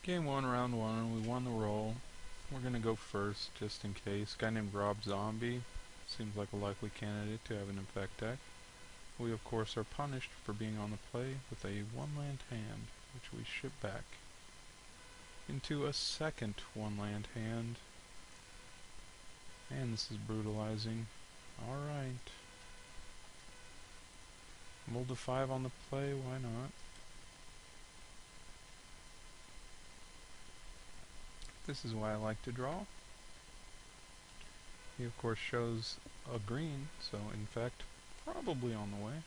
Game 1, round 1, we won the roll. We're gonna go first, just in case. Guy named Rob Zombie seems like a likely candidate to have an infect deck. We of course are punished for being on the play with a 1-land hand, which we ship back into a second 1-land hand. And this is brutalizing. Alright. Mold to 5 on the play, why not? This is why I like to draw. He of course shows a green, so infect probably on the way.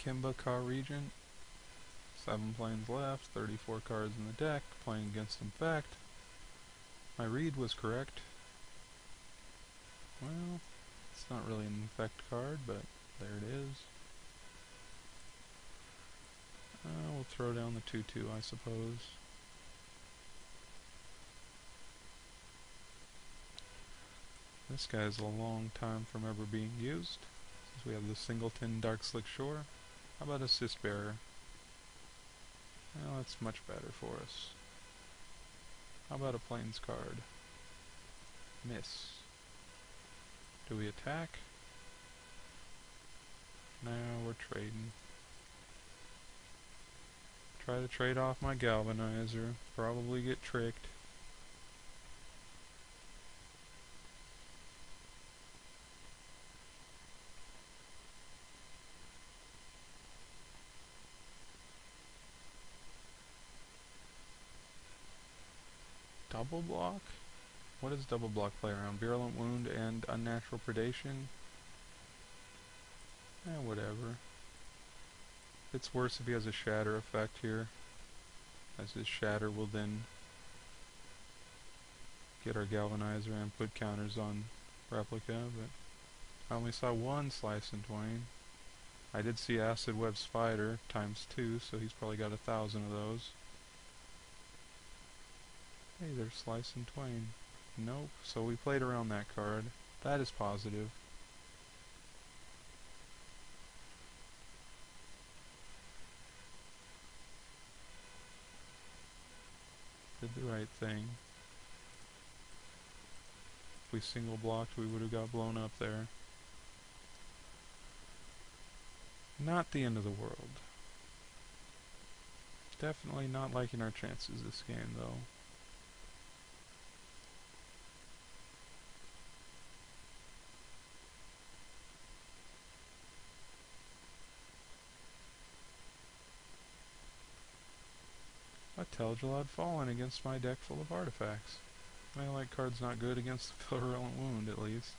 Kimba Car Regent, 7 planes left, 34 cards in the deck, playing against infect. My read was correct. Well, it's not really an infect card, but there it is. We'll throw down the 2-2, I suppose. This guy's a long time from ever being used, since we have the Singleton Dark Slick Shore. How about a Cyst Bearer? Well, that's much better for us. How about a Plains card? Miss. Do we attack? No, we're trading. Try to trade off my Galvanizer. Probably get tricked. Double block? What does double block play around? Virulent Wound and Unnatural Predation? Whatever. It's worse if he has a Shatter effect here, as his Shatter will then get our Galvanizer and put counters on Replica, but I only saw one Slice and Twain. I did see Acid Web Spider times 2, so he's probably got 1,000 of those. Hey, there's Slice and Twain. Nope, so we played around that card. That is positive. Did the right thing. If we single blocked, we would have got blown up there. Not the end of the world. Definitely not liking our chances this game, though. A Teldril had fallen against my deck full of artifacts. My like card's not good against the Virulent Wound, at least.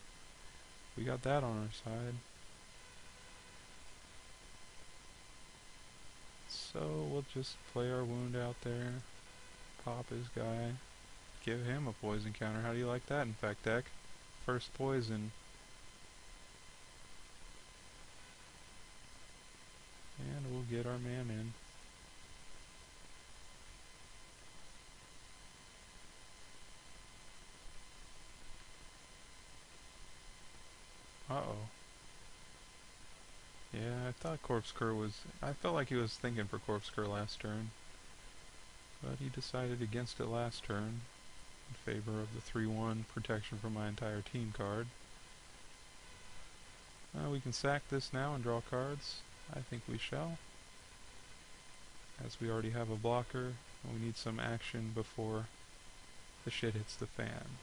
We got that on our side. So we'll just play our wound out there, pop his guy, give him a poison counter. How do you like that, infect deck? First poison. And we'll get our man in. Uh-oh. Yeah, I thought Corpscur was... I felt like he was thinking for Corpscur last turn. But he decided against it last turn, in favor of the 3-1 protection from my entire team card. We can sack this now and draw cards. I think we shall. As we already have a blocker, and we need some action before the shit hits the fan.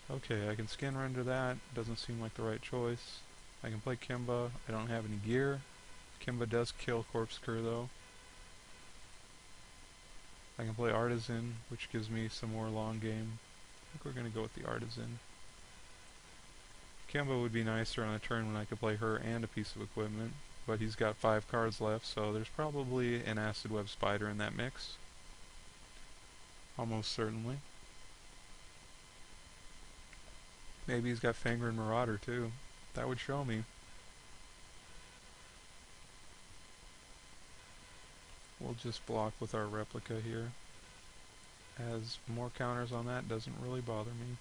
Okay, I can skin render that. Doesn't seem like the right choice. I can play Kimba. I don't have any gear. Kimba does kill Corpscur though. I can play Artisan, which gives me some more long game. I think we're going to go with the Artisan. Kimba would be nicer on a turn when I could play her and a piece of equipment, but he's got 5 cards left, so there's probably an Acid Web Spider in that mix. Almost certainly. Maybe he's got Fangren Marauder too. That would show me. We'll just block with our Replica here, as more counters on that doesn't really bother me.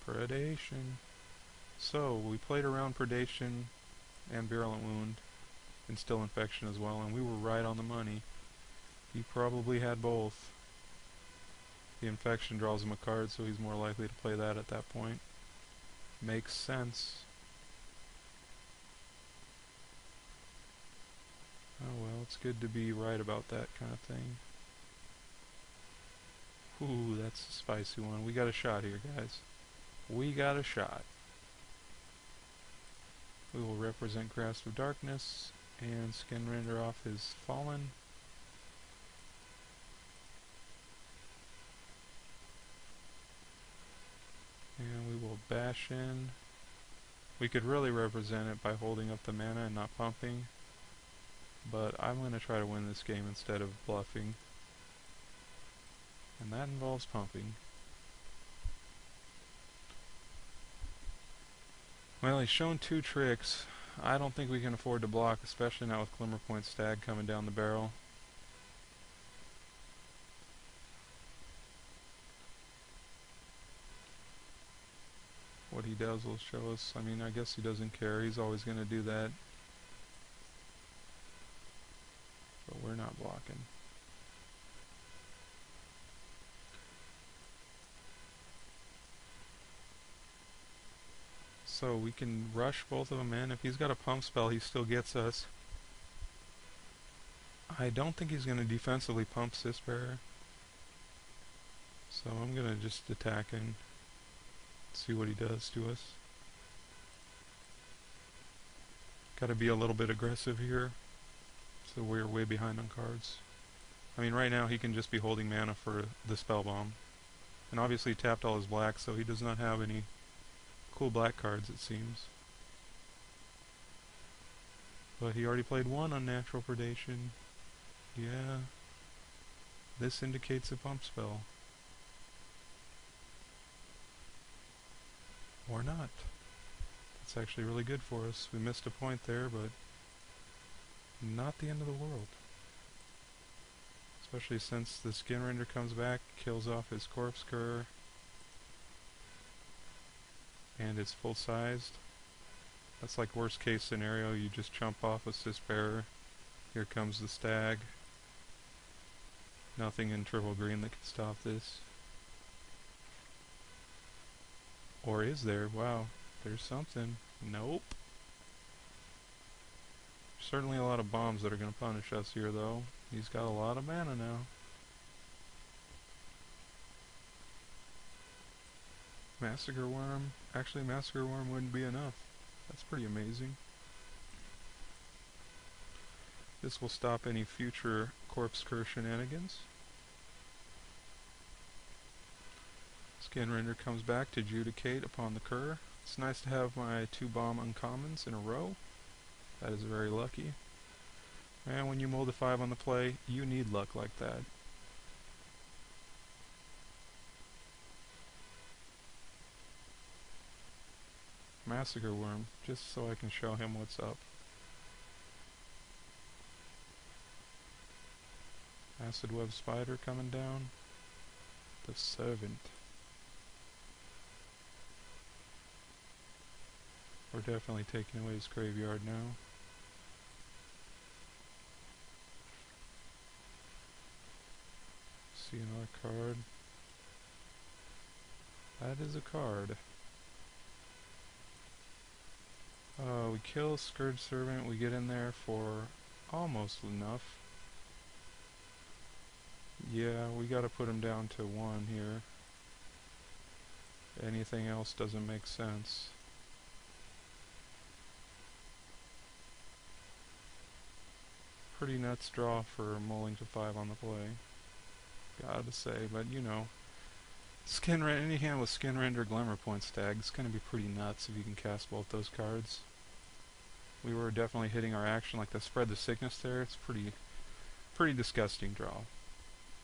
Predation. So, we played around Predation and Virulent Wound, and Still Infection as well, and we were right on the money. He probably had both. The Infection draws him a card, so he's more likely to play that at that point. Makes sense. Oh well, it's good to be right about that kind of thing. Ooh, that's a spicy one. We got a shot here, guys. We got a shot. We will represent Grasp of Darkness and Skin Render off his Fallen. And we will bash in. We could really represent it by holding up the mana and not pumping, but I'm going to try to win this game instead of bluffing, and that involves pumping. Well, he's shown two tricks. I don't think we can afford to block, especially now with Glimmerpoint Stag coming down the barrel. What he does will show us. I mean, I guess he doesn't care. He's always going to do that. But we're not blocking. So we can rush both of them in. If he's got a pump spell, he still gets us. I don't think he's going to defensively pump Cisbearer. So I'm going to just attack and see what he does to us. Gotta be a little bit aggressive here, so we're way behind on cards. I mean, right now he can just be holding mana for the Spell Bomb. And obviously he tapped all his black, so he does not have any cool black cards, it seems. But he already played one Unnatural Predation. Yeah. This indicates a pump spell. Or not. That's actually really good for us. We missed a point there, but not the end of the world. Especially since the Skin Render comes back, kills off his Corpse Cur, and it's full-sized. That's like worst case scenario, you just chump off a Cisbearer. Here comes the Stag. Nothing in triple green that can stop this. Or is there? Wow, there's something. Nope. Certainly a lot of bombs that are going to punish us here, though. He's got a lot of mana now. Massacre Worm. Actually, Massacre Worm wouldn't be enough. That's pretty amazing. This will stop any future Corpse Cur shenanigans. Skin Render comes back to Judicate upon the Cur. It's nice to have my 2 bomb uncommons in a row. That is very lucky. And when you mold a 5 on the play, you need luck like that. Massacre Worm, just so I can show him what's up. Acid Web Spider coming down. The Servant. We're definitely taking away his graveyard now. See another card. That is a card. We kill Scourge Servant, we get in there for almost enough. Yeah, we gotta put him down to 1 here. Anything else doesn't make sense. Pretty nuts draw for mulling to 5 on the play. Gotta say, but you know. Any hand with Skin Render, Glimmerpoint Stag, it's gonna be pretty nuts if you can cast both those cards. We were definitely hitting our action, like the Spread the Sickness there. It's pretty disgusting draw.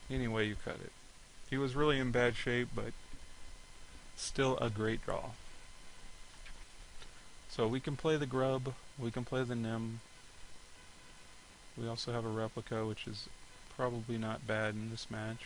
Any way you cut it. He was really in bad shape, but still a great draw. So we can play the Grub, we can play the Nim. We also have a Replica, which is probably not bad in this match.